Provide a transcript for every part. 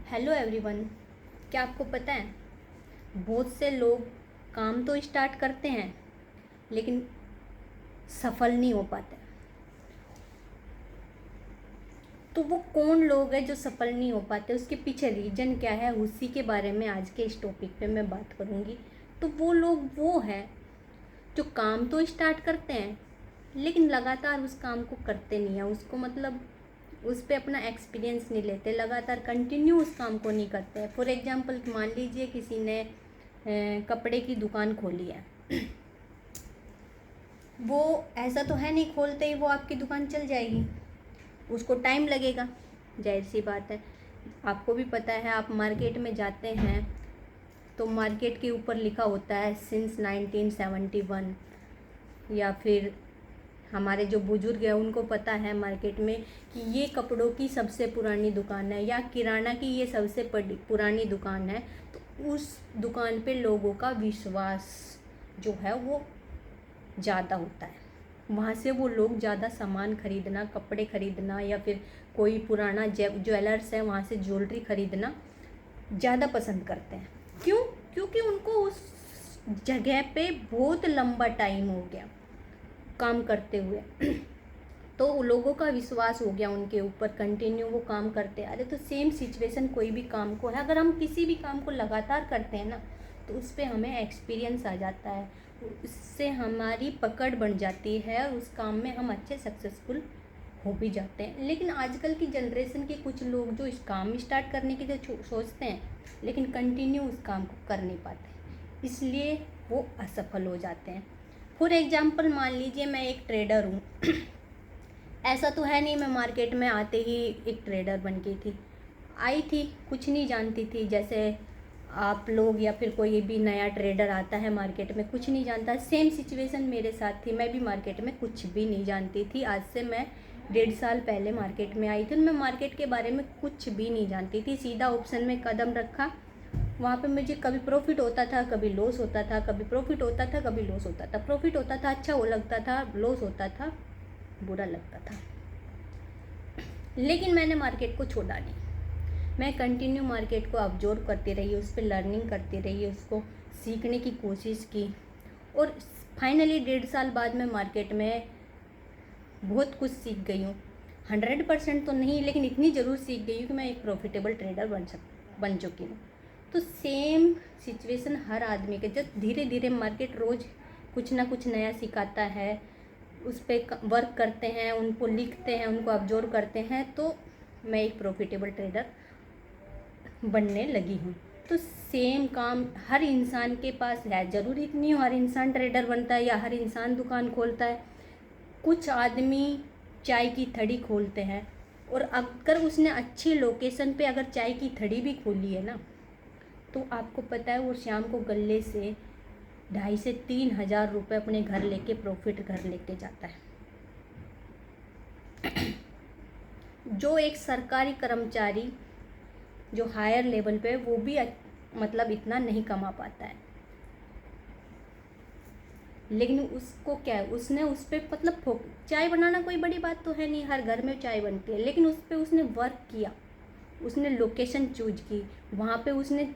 Hello everyone. क्या आपको पता है बहुत से लोग काम तो स्टार्ट करते हैं लेकिन सफल नहीं हो पाते। तो वो कौन लोग हैं जो सफल नहीं हो पाते, उसके पीछे रीजन क्या है, उसी के बारे में आज के इस टॉपिक पे मैं बात करूँगी। तो वो लोग वो हैं जो काम तो स्टार्ट करते हैं लेकिन लगातार उस काम को करते नहीं हैं, उसको मतलब उस पर अपना एक्सपीरियंस नहीं लेते, लगातार कंटिन्यू उस काम को नहीं करते हैं। फॉर एग्जांपल मान लीजिए किसी ने कपड़े की दुकान खोली है। वो ऐसा तो है नहीं खोलते ही वो आपकी दुकान चल जाएगी, उसको टाइम लगेगा, जाहिर सी बात है। आपको भी पता है, आप मार्केट में जाते हैं तो मार्केट के ऊपर लिखा होता है सिंस 1971, या फिर हमारे जो बुजुर्ग हैं उनको पता है मार्केट में कि ये कपड़ों की सबसे पुरानी दुकान है या किराना की ये सबसे पुरानी दुकान है। तो उस दुकान पे लोगों का विश्वास जो है वो ज़्यादा होता है, वहाँ से वो लोग ज़्यादा सामान खरीदना, कपड़े खरीदना या फिर कोई पुराना ज्वेलर्स है वहाँ से ज्वेलरी खरीदना ज़्यादा पसंद करते हैं। क्यों? क्योंकि उनको उस जगह पे बहुत लंबा टाइम हो गया काम करते हुए। तो लोगों का विश्वास हो गया उनके ऊपर, कंटिन्यू वो काम करते आ रहे। तो सेम सिचुएशन कोई भी काम को है, अगर हम किसी भी काम को लगातार करते हैं ना तो उस पर हमें एक्सपीरियंस आ जाता है, उससे हमारी पकड़ बन जाती है और उस काम में हम अच्छे सक्सेसफुल हो भी जाते हैं। लेकिन आजकल की जनरेशन के कुछ लोग जो इस काम स्टार्ट करने की जो सोचते हैं लेकिन कंटिन्यू उस काम को कर नहीं पाते, इसलिए वो असफल हो जाते हैं। फॉर एग्जाम्पल मान लीजिए मैं एक ट्रेडर हूँ। ऐसा तो है नहीं मैं मार्केट में आते ही एक ट्रेडर बन गई थी, आई थी, कुछ नहीं जानती थी। जैसे आप लोग या फिर कोई भी नया ट्रेडर आता है मार्केट में, कुछ नहीं जानता। सेम सिचुएशन मेरे साथ थी, मैं भी मार्केट में कुछ भी नहीं जानती थी। आज से मैं 1.5 साल पहले मार्केट में आई थी, मैं मार्केट के बारे में कुछ भी नहीं जानती थी। सीधा ऑप्शन में कदम रखा, वहाँ पे मुझे कभी प्रॉफिट होता था, कभी लॉस होता था, कभी प्रॉफिट होता था, कभी लॉस होता था। प्रॉफिट होता था अच्छा वो लगता था, लॉस होता था बुरा लगता था। लेकिन मैंने मार्केट को छोड़ा नहीं, मैं कंटिन्यू मार्केट को ऑब्जर्व करती रही, उस पर लर्निंग करती रही, उसको सीखने की कोशिश की। और फाइनली 1.5 साल बाद मैं मार्केट में बहुत कुछ सीख गई हूँ। 100% तो नहीं लेकिन इतनी ज़रूर सीख गई हूँ कि मैं एक प्रॉफिटेबल ट्रेडर बन चुकी हूँ। तो सेम सिचुएशन हर आदमी के, जब धीरे धीरे मार्केट रोज़ कुछ ना कुछ नया सिखाता है, उस पर वर्क करते हैं, उनको लिखते हैं, उनको ऑब्जर्व करते हैं, तो मैं एक प्रॉफिटेबल ट्रेडर बनने लगी हूँ। तो सेम काम हर इंसान के पास है, ज़रूरी नहीं हर इंसान ट्रेडर बनता है या हर इंसान दुकान खोलता है। कुछ आदमी चाय की थड़ी खोलते हैं और अगर उसने अच्छी लोकेशन पे अगर चाय की थड़ी भी खोली है ना, तो आपको पता है वो शाम को गले से 2,500 से 3,000 रुपये अपने घर लेके प्रॉफिट घर लेके जाता है। जो एक सरकारी कर्मचारी जो हायर लेवल पे वो भी मतलब इतना नहीं कमा पाता है, लेकिन उसको क्या है, उसने उस पर मतलब चाय बनाना कोई बड़ी बात तो है नहीं, हर घर में चाय बनती है, लेकिन उस पर उसने वर्क किया, उसने लोकेशन चूज की, वहाँ पे उसने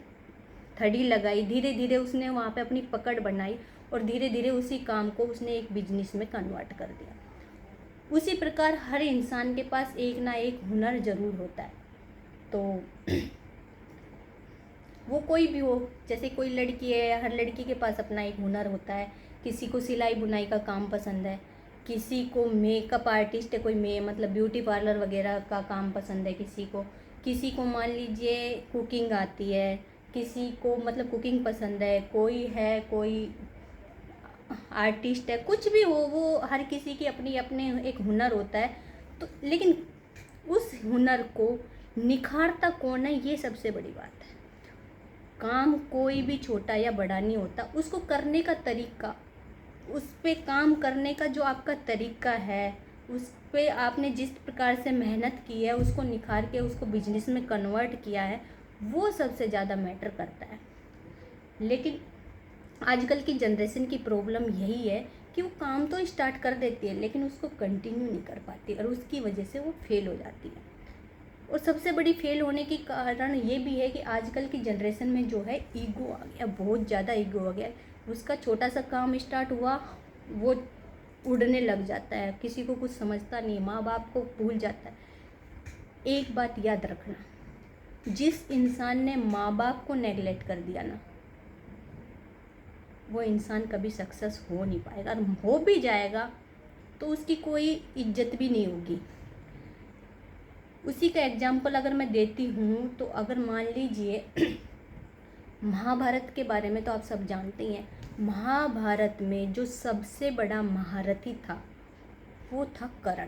थड़ी लगाई, धीरे धीरे उसने वहाँ पे अपनी पकड़ बनाई और धीरे धीरे उसी काम को उसने एक बिजनेस में कन्वर्ट कर दिया। उसी प्रकार हर इंसान के पास एक ना एक हुनर ज़रूर होता है। तो वो कोई भी हो, जैसे कोई लड़की है, हर लड़की के पास अपना एक हुनर होता है। किसी को सिलाई बुनाई का काम पसंद है, किसी को मेकअप आर्टिस्ट है, कोई मतलब ब्यूटी पार्लर वगैरह का काम पसंद है, किसी को मान लीजिए कुकिंग आती है, किसी को मतलब कुकिंग पसंद है, कोई आर्टिस्ट है, कुछ भी हो, वो हर किसी की अपनी अपने एक हुनर होता है। तो लेकिन उस हुनर को निखारता कौन है, ये सबसे बड़ी बात है। काम कोई भी छोटा या बड़ा नहीं होता, उसको करने का तरीका, उस पे काम करने का जो आपका तरीका है, उस पे आपने जिस प्रकार से मेहनत की है, उसको निखार के उसको बिजनेस में कन्वर्ट किया है, वो सबसे ज़्यादा मैटर करता है। लेकिन आजकल की जनरेशन की प्रॉब्लम यही है कि वो काम तो स्टार्ट कर देती है लेकिन उसको कंटिन्यू नहीं कर पाती और उसकी वजह से वो फेल हो जाती है। और सबसे बड़ी फेल होने की कारण ये भी है कि आजकल की जनरेशन में जो है ईगो आ गया, बहुत ज़्यादा ईगो आ गया। उसका छोटा सा काम स्टार्ट हुआ वो उड़ने लग जाता है, किसी को कुछ समझता नहीं, माँ बाप को भूल जाता है। एक बात याद रखना, जिस इंसान ने माँ बाप को नेगलेक्ट कर दिया ना, वो इंसान कभी सक्सेस हो नहीं पाएगा, और हो भी जाएगा तो उसकी कोई इज्जत भी नहीं होगी। उसी का एग्जाम्पल अगर मैं देती हूँ तो अगर मान लीजिए महाभारत के बारे में तो आप सब जानते ही हैं। महाभारत में जो सबसे बड़ा महारथी था वो था कर्ण।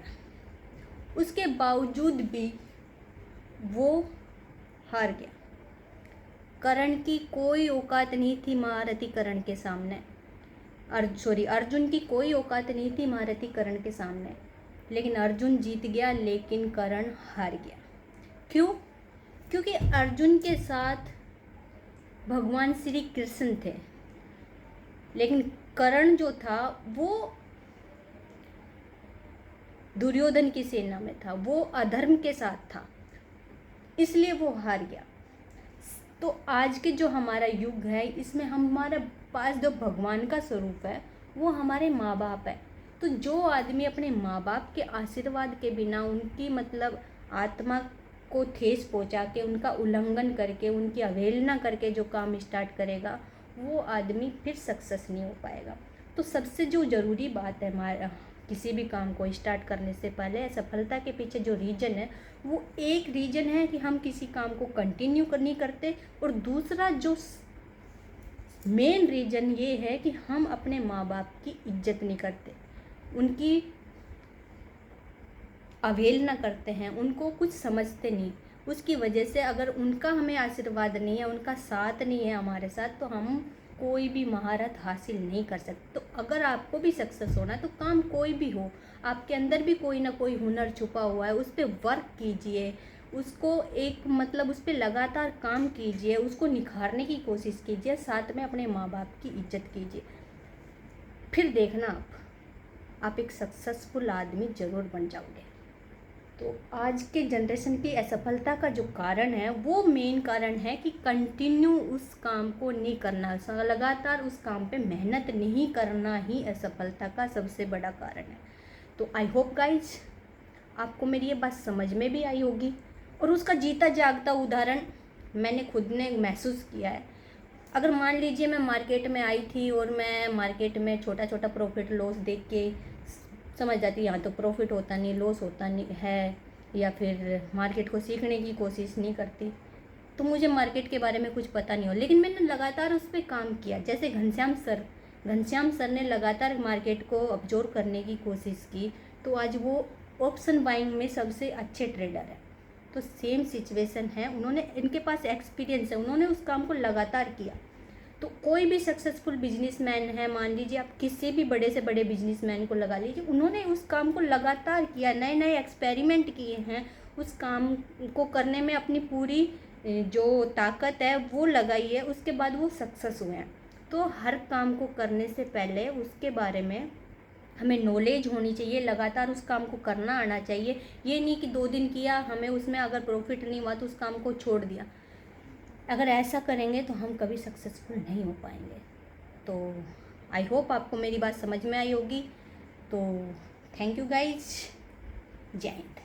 उसके बावजूद भी वो हार गया। कर्ण की कोई औकात नहीं थी महारथी कर्ण के सामने। अर्जुन की कोई औकात नहीं थी महारथी कर्ण के सामने, लेकिन अर्जुन जीत गया, लेकिन कर्ण हार गया। क्यों? क्योंकि अर्जुन के साथ भगवान श्री कृष्ण थे, लेकिन कर्ण जो था वो दुर्योधन की सेना में था, वो अधर्म के साथ था, इसलिए वो हार गया। तो आज के जो हमारा युग है, इसमें हमारे पास जो भगवान का स्वरूप है वो हमारे माँ बाप है। तो जो आदमी अपने माँ बाप के आशीर्वाद के बिना, उनकी मतलब आत्मा को ठेस पहुँचा के, उनका उल्लंघन करके, उनकी अवहेलना करके जो काम स्टार्ट करेगा, वो आदमी फिर सक्सेस नहीं हो पाएगा। तो सबसे जो ज़रूरी बात है हमारा किसी भी काम को स्टार्ट करने से पहले, सफलता के पीछे जो रीज़न है वो एक रीज़न है कि हम किसी काम को कंटिन्यू नहीं करते, और दूसरा जो मेन रीज़न ये है कि हम अपने माँ बाप की इज्जत नहीं करते, उनकी अवहेलना करते हैं, उनको कुछ समझते नहीं। उसकी वजह से अगर उनका हमें आशीर्वाद नहीं है, उनका साथ नहीं है हमारे साथ, तो हम कोई भी महारत हासिल नहीं कर सकते। तो अगर आपको भी सक्सेस होना है तो काम कोई भी हो, आपके अंदर भी कोई ना कोई हुनर छुपा हुआ है, उस पर वर्क कीजिए, उसको एक मतलब उस पर लगातार काम कीजिए, उसको निखारने की कोशिश कीजिए, साथ में अपने माँ बाप की इज्जत कीजिए। फिर देखना आप एक सक्सेसफुल आदमी ज़रूर बन जाओगे। तो आज के जनरेशन की असफलता का जो कारण है वो मेन कारण है कि कंटिन्यू उस काम को नहीं करना, लगातार उस काम पे मेहनत नहीं करना ही असफलता का सबसे बड़ा कारण है। तो आई होप गाइज आपको मेरी ये बात समझ में भी आई होगी, और उसका जीता जागता उदाहरण मैंने खुद ने महसूस किया है। अगर मान लीजिए मैं मार्केट में आई थी और मैं मार्केट में छोटा छोटा प्रॉफिट लॉस देख के समझ जाती यहाँ तो प्रॉफिट होता नहीं, लॉस होता नहीं है, या फिर मार्केट को सीखने की कोशिश नहीं करती, तो मुझे मार्केट के बारे में कुछ पता नहीं हो। लेकिन मैंने लगातार उस पर काम किया। जैसे घनश्याम सर ने लगातार मार्केट को ऑब्जर्व करने की कोशिश की, तो आज वो ऑप्शन बाइंग में सबसे अच्छे ट्रेडर है। तो सेम सिचुएशन है, उन्होंने, इनके पास एक्सपीरियंस है, उन्होंने उस काम को लगातार किया। तो कोई भी सक्सेसफुल बिजनेसमैन है, मान लीजिए आप किसी भी बड़े से बड़े बिजनेसमैन को लगा लीजिए, उन्होंने उस काम को लगातार किया, नए नए एक्सपेरिमेंट किए हैं, उस काम को करने में अपनी पूरी जो ताकत है वो लगाई है, उसके बाद वो सक्सेस हुए हैं। तो हर काम को करने से पहले उसके बारे में हमें नॉलेज होनी चाहिए, लगातार उस काम को करना आना चाहिए। ये नहीं कि 2 दिन किया, हमें उसमें अगर प्रॉफिट नहीं हुआ तो उस काम को छोड़ दिया। अगर ऐसा करेंगे तो हम कभी सक्सेसफुल नहीं हो पाएंगे। तो आई होप आपको मेरी बात समझ में आई होगी। तो थैंक यू गाइज, जय हिंद।